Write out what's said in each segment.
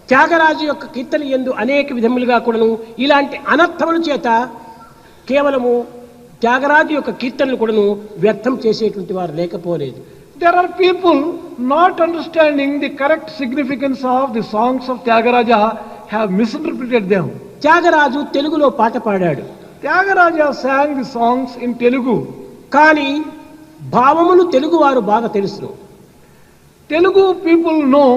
త్యాగరాజు యొక్క కీర్తన యందు అనేక విధములుగా కూడాను ఇలాంటి అనర్థముల చేత కేవలము త్యాగరాజు యొక్క కీర్తనలు కూడాను వ్యర్థం చేసేటువంటి వారు లేకపోలేదు. There are people not understanding the correct significance of the songs of Tyagaraja, have misinterpreted them. Tyagaraju తెలుగులో పాట పాడాడు. Tyagaraja sang the songs in Telugu. కానీ భావమును తెలుగు వారు బాగా తెలుసును. Telugu people know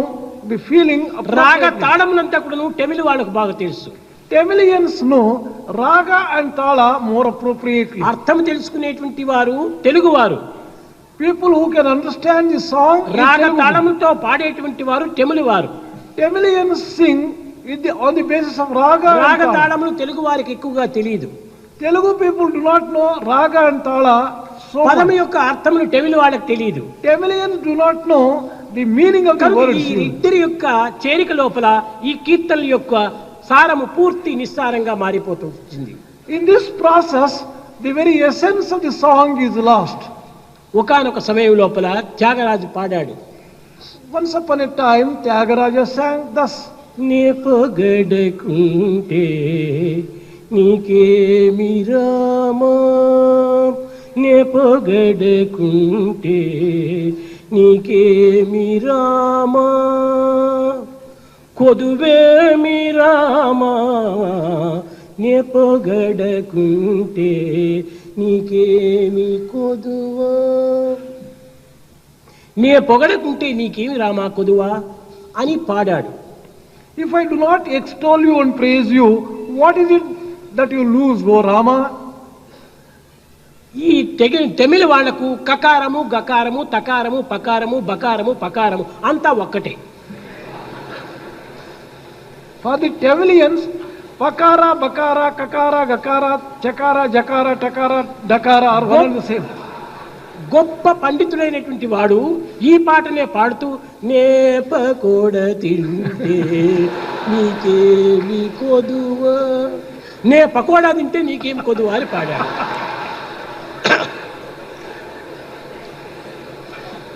the feeling of రాగ తాళములంతా కూడాను తమిళ వాళ్ళకు బాగా తెలుసు. Tamilians know raga and tala more appropriately. అర్థం తెలుసుకునేటువంటి వారు తెలుగు వారు. People who can understand the song, రాగ తాళములతో పాడేటువంటి వారు తమిళ వారు. Tamilians sing on the basis of raga. రాగ తాళములు తెలుగు వారికి ఎక్కువగా తెలియదు. Telugu people do not know raga and tala so much. పదము యొక్క అర్థములు తమిళ వాళ్ళకి తెలియదు. Tamilians do not know the meaning of the words. ఈ ఇద్దరి యొక్క చేరిక లోపల ఈ కీర్తనల యొక్క సారము పూర్తి నిస్సారంగా మారిపోతుంది. In this process, the very essence of the song is lost. ఒకానొక సమయం లోపల త్యాగరాజు పాడాడు. Once upon a time, Tyagaraja sang thus. నే పొగడకుంటే నీకేమి రామా, నే పొగడకుంటే నీకేమి రామా, కొదువేమి రామా, నే పొగడకుంటే నీకేమి కొదువా, నే పొగడకుంటే నీకేమి రామా కొదువా అని పాడాడు. If I do not extol you and praise you, what is it that you lose, O Rama? ఈ తమిళ వాళ్లకు కకారము గకారము తకారము పకారము బకారము పకారము అంతా ఒక్కటే. For the Tamilians, pakara, bakara, kakara, gakara, chakara, jakara, takara, dakara are one and the same. గొప్ప పండితుడైనటువంటి వాడు ఈ పాటనే పాడుతూ నే పకోడ తింటే నీకేమి కొదువా, నే పకోడా తింటే నీకేమి కొదువా అని పాడాడు.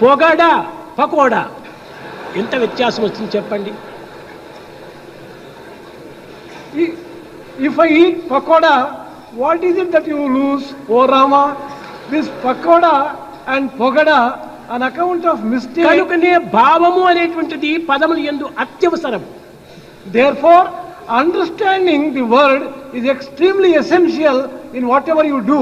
పొగడా పకోడా ఎంత వ్యత్యాసం వచ్చింది చెప్పండి. If I eat pakoda, what is it that you lose, O Rama? This pakoda and pogada, on account of mistake. కనుకనే భావము అనేటువంటిది పదముల యందు అత్యవసరం. Therefore, understanding the word is extremely essential in whatever you do.